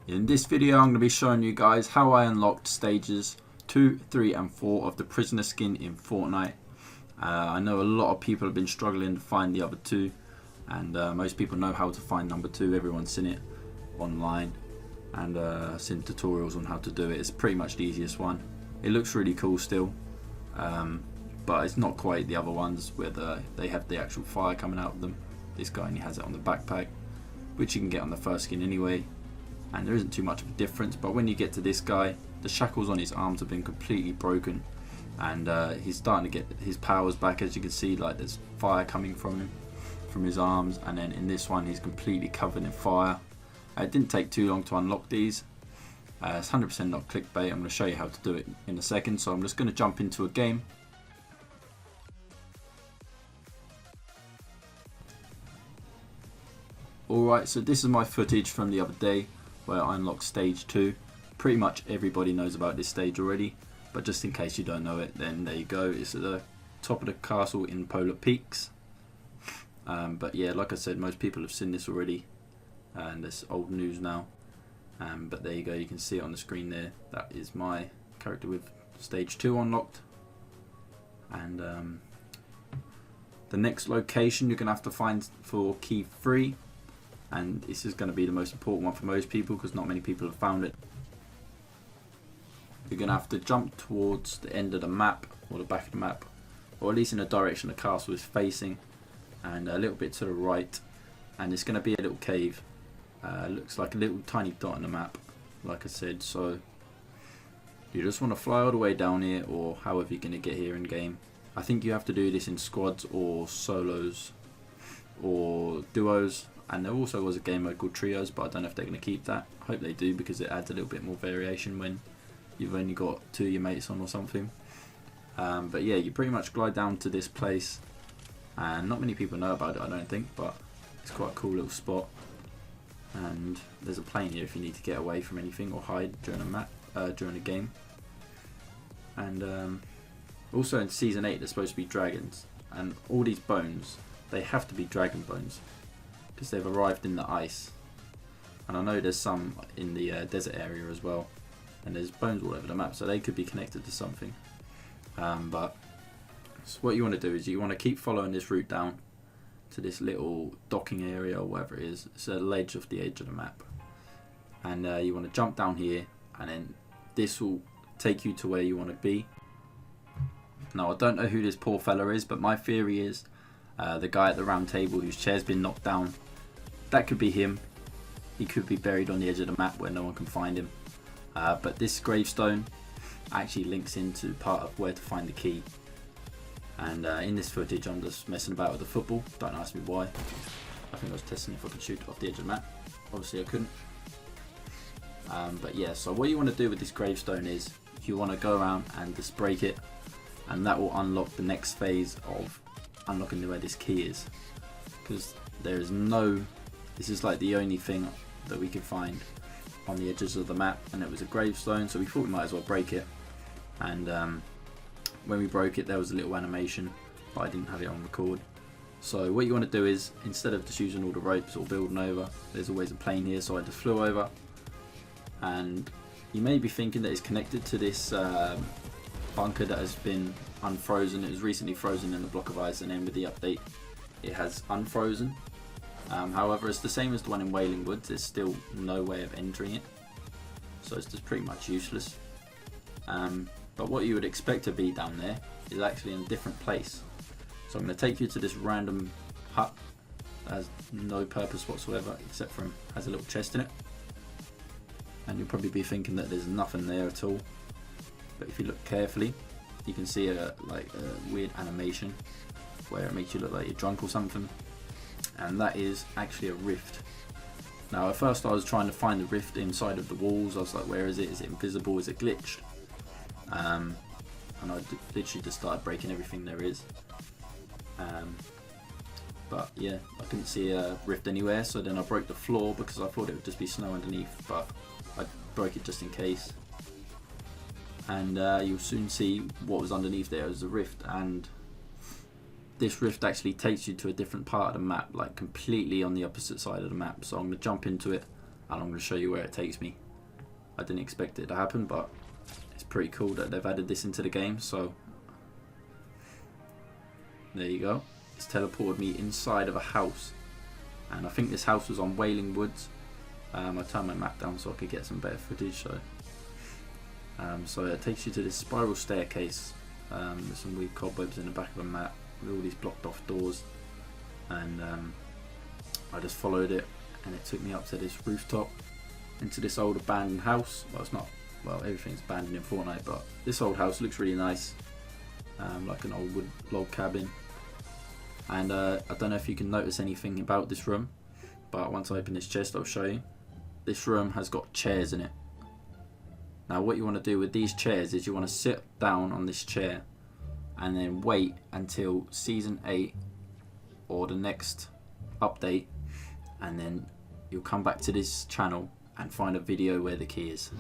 In this video I'm going to be showing you guys how I unlocked stages 2, 3 and 4 of the prisoner skin in Fortnite. I know a lot of people have been struggling to find the other two, and most people know how to find number 2. Everyone's seen it online and seen tutorials on how to do it. It's pretty much the easiest one. It looks really cool still, but it's not quite the other ones where they have the actual fire coming out of them. This guy only has it on the backpack, which you can get on the first skin anyway, and there isn't too much of a difference. But when you get to this guy, the shackles on his arms have been completely broken, and he's starting to get his powers back. As you can see, like, there's fire coming from him, from his arms, and then in this one he's completely covered in fire. It didn't take too long to unlock these. It's 100% not clickbait. I'm going to show you how to do it in a second, so I'm just going to jump into a game. Alright, so this is my footage from the other day where I unlocked stage 2. Pretty much everybody knows about this stage already, but just in case you don't know it, then there you go. It's at the top of the castle in Polar Peaks. But yeah, like I said, most people have seen this already, and it's old news now. But there you go, you can see it on the screen there. That is my character with stage 2 unlocked. And the next location you're going to have to find for key 3. And this is going to be the most important one for most people because not many people have found it. You're going to have to jump towards the end of the map, or the back of the map, or at least in the direction the castle is facing, and a little bit to the right, and it's going to be a little cave. Looks like a little tiny dot on the map, like I said. So you just want to fly all the way down here, or however you're going to get here in game. I think you have to do this in squads or solos or duos. And there also was a game mode called Trios, but I don't know if they're going to keep that. I hope they do, because it adds a little bit more variation when you've only got 2 of your mates on or something. But yeah, you pretty much glide down to this place, and not many people know about it, I don't think, but it's quite a cool little spot. And there's a plane here if you need to get away from anything or hide during a game. And also in Season 8 there's supposed to be dragons, and all these bones, they have to be dragon bones, because they've arrived in the ice. And I know there's some in the desert area as well, and there's bones all over the map, so they could be connected to something. But so what you want to do is you want to keep following this route down to this little docking area or whatever it is. It's a ledge off the edge of the map, and you want to jump down here, and then this will take you to where you want to be. Now, I don't know who this poor fella is, but my theory is the guy at the round table whose chair's been knocked down. That could be him. He could be buried on the edge of the map where no one can find him. But this gravestone actually links into part of where to find the key. And in this footage I'm just messing about with the football. Don't ask me why. I think I was testing if I could shoot off the edge of the map. Obviously I couldn't. But yeah, so what you want to do with this gravestone is you want to go around and just break it, and that will unlock the next phase of unlocking where this key is. Because there is no... This is like the only thing that we could find on the edges of the map, and it was a gravestone, so we thought we might as well break it. And when we broke it, there was a little animation, but I didn't have it on record. So what you want to do is, instead of just using all the ropes or building over, there's always a plane here, so I just flew over. And you may be thinking that it's connected to this bunker that has been unfrozen. It was recently frozen in a block of ice, and then with the update it has unfrozen. However, it's the same as the one in Wailing Woods. There's still no way of entering it, so it's just pretty much useless. But what you would expect to be down there is actually in a different place. So I'm going to take you to this random hut that has no purpose whatsoever, except for it has a little chest in it. And you'll probably be thinking that there's nothing there at all, but if you look carefully you can see a weird animation where it makes you look like you're drunk or something. And that is actually a rift. Now, at first I was trying to find the rift inside of the walls. I was like, where is it? Is it invisible? Is it glitched? And I literally just started breaking everything there is. But yeah, I couldn't see a rift anywhere, so then I broke the floor because I thought it would just be snow underneath, but I broke it just in case. And you'll soon see what was underneath there. It was a rift, and this rift actually takes you to a different part of the map, like completely on the opposite side of the map. So I'm going to jump into it and I'm going to show you where it takes me. I didn't expect it to happen, but it's pretty cool that they've added this into the game. So there you go. It's teleported me inside of a house, and I think this house was on Wailing Woods. I turned my map down so I could get some better footage. So it takes you to this spiral staircase. There's some weird cobwebs in the back of the map with all these blocked off doors, and I just followed it, and it took me up to this rooftop into this old abandoned house. Well, it's not, well, everything's abandoned in Fortnite, but this old house looks really nice, like an old wood log cabin. And I don't know if you can notice anything about this room, but once I open this chest I'll show you. This room has got chairs in it. Now what you want to do with these chairs is you want to sit down on this chair and then wait until Season 8 or the next update, and then you'll come back to this channel and find a video where the key is.